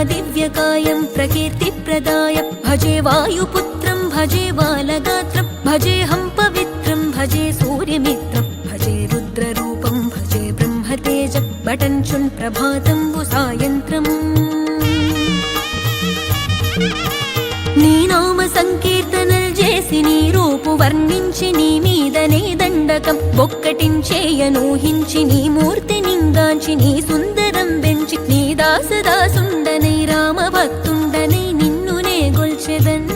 दिव्यकायं प्रकीर्तिप्रदाय भजे वायुपुत्रं भजे बालगात्रं भजेऽहं पवित्रं भजे सूर्यमित्रं भजे रुद्ररूपं भजे ब्रह्मतेज बटञ्चुन् प्रभातं सायन्त्रम् నీ నామ సంకీర్తనలు చేసి నీ రూపు వర్ణించి నీ మీదనే దండకం ఒక్కటించేయనూహించి నీ మూర్తి నింగాంచి నీ సుందరం పెంచి నీ దాసదాసుండనై రామ భక్తుండనై నిన్నునే గొల్చెదన్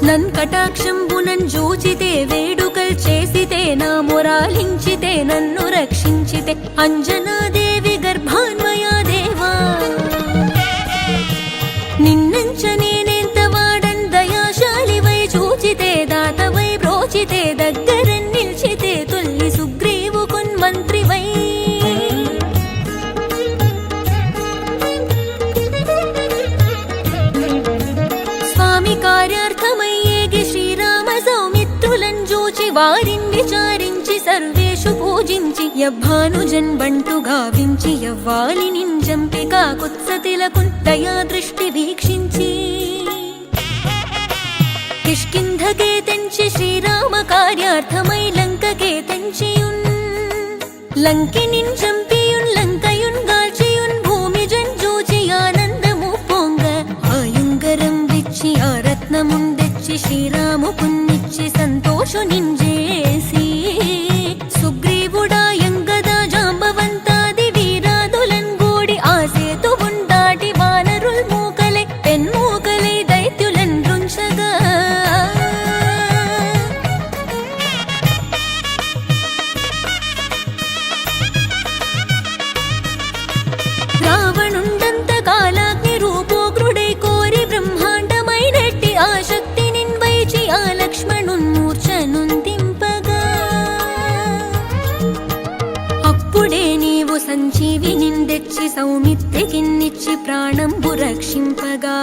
నన్ కటాక్షంబునన్ జూచితే వేడుకల్ చేసితే నా మొరాలించితే నన్ను రక్షించితే అంజనాదేవి గర్భాన్వయా దేవా నిన్నంచనేనెంత వాడన్ దయాశాలివై చూచితే దాతవై బ్రోచితే దగ్గర నిల్చితే తొల్లి సుగ్రీవు కొన్మంత్రివై స్వామి కార్యార్థమయ్యేగి శ్రీరామ సౌమిత్రులను చూచి వారిని విచారించి సర్వేషు పూజించి యవ్వానుజన్ బంటు గావించి యవ్వాలి నింజంపి కాకుత్సతిలకున్ దయా దృష్టి వీక్షించి కిష్కింధకే తెంచి శ్రీరామ కార్యార్థమై లంకకే తెంచియున్ లంకినిన్ చంపియున్ లంకయున్ గాల్చియున్ భూమిజన్ జూచి ఆనందము పొంగ ఆయుంగరం విచ్చి ఆ రత్నముందెచ్చి శ్రీరాముకున్నిచ్చి సంతోషు నింజేసి సుగ్రీవుడాయంగదా జాంబవంతాది వీరాదులన్ గూడి ఆ సేతువున్ దాటి వానరుల్ మూకలై పెన్మూకలై దైత్యులన్ రుంచగా రావణుండంత కాలాగ్ని రూపోగ్రుడై కోరి బ్రహ్మాండమైనట్టి ఆ శక్తి నిన్వైచి ఆ లక్ష్మణున్ మూర్ఛనుందింపగా అప్పుడే నీవు సంజీవి నిందెచ్చి సౌమిత్రికిన్నిచ్చి ప్రాణంబు రక్షింపగా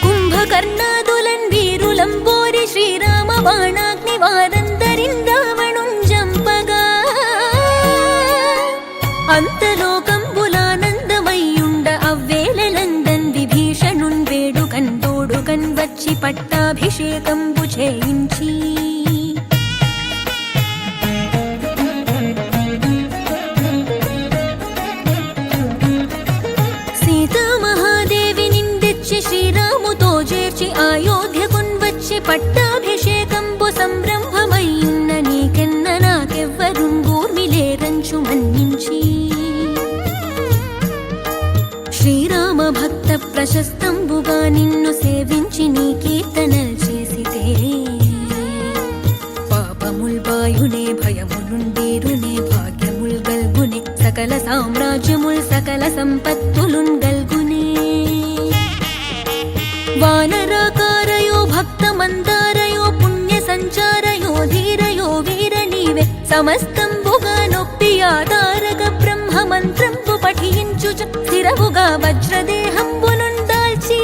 కుంభకర్ణాదులన్ వీరులంబోరి శ్రీరామ బాణాగ్ని వారందరిన్ రావణున్ జంపగా అంతలోకంబులానందమయ్యుండ అవ్వేళలందన్ విభీషణున్ వేడుకన్ తోడుకన్ వచ్చి పట్టాభిషేకంబు చేయించి సీతామహాదేవి నిందెచ్చి శ్రీరాముతో చేర్చి అయోధ్యకున్ వచ్చి పట్టాభిషేకంబు సంరంభమయ్యున్న నీకెన్న నాకెవ్వరున్ ఊర్మిలేరంచు మన్నించి శ్రీరామ భక్త ప్రశస్తంబుగా నిన్ను సేవించి నీ కీర్తనల్ చేసితే పాపముల్ బాయునే భయములుండేరునే భాగ్యముల్ గల్గునే సకల సామ్రాజ్యముల్ సకల సంపత్తులున్ గల్గునే వానరాకారయో భక్త మందారయో పుణ్య సంచారయో ధీరయో వీర నీవే సమస్తంబుగా నొప్పి ఆధారక బ్రహ్మ మంత్రంబు పఠించుచ స్థిరవుగా వజ్రదేహంబునున్ దాల్చి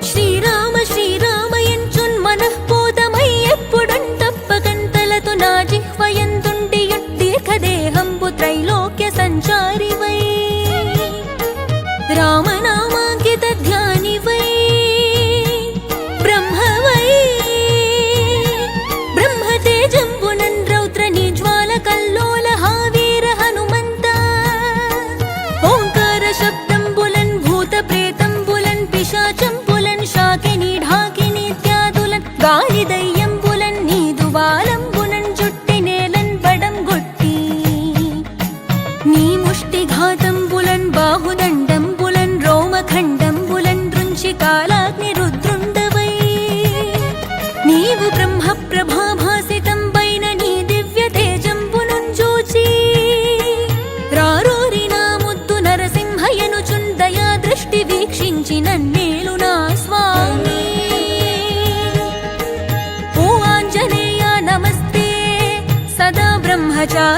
శ్రీరామ శ్రీరామయంచున్ మనఃపూతమై ఎప్పుడున్ తప్పకంతలతో నా జిహ్వయందుండి దీర్ఘదేహంబు త్రైలోక్య సంచారివై రామనామాంకిత ధ్యానివై బ్రహ్మవై బ్రహ్మతేజంబునన్ రౌద్ర నిజ్వాల కల్లోల హావీర హనుమంత ఓంకార శబ్దంబులన్ భూత ప్రేతంబులన్ పిశాచంబులన్ శాకిని ఢాకిని త్యాదులన్ గాలి దయ్యంబులన్ నీదు వాలంబునన్ జుట్టి నేలన్ బడం గొట్టి నీ ముష్టి ఘాతంబులన్ బాహుదండంబులన్ రోమఖండంబులన్ రుంచి కాలాగ్ని రుద్రుండవై నీవు బ్రహ్మ ప్రభాభాసితంబైన నీ దివ్య తేజంబునున్ చూచి రారోరి నా ముద్దు నరసింహయనుచున్ దయా దృష్టి వీక్షించి నన్నేలు నా స్వామి ఓ ఆంజనేయ నమస్తే సదా బ్రహ్మచారి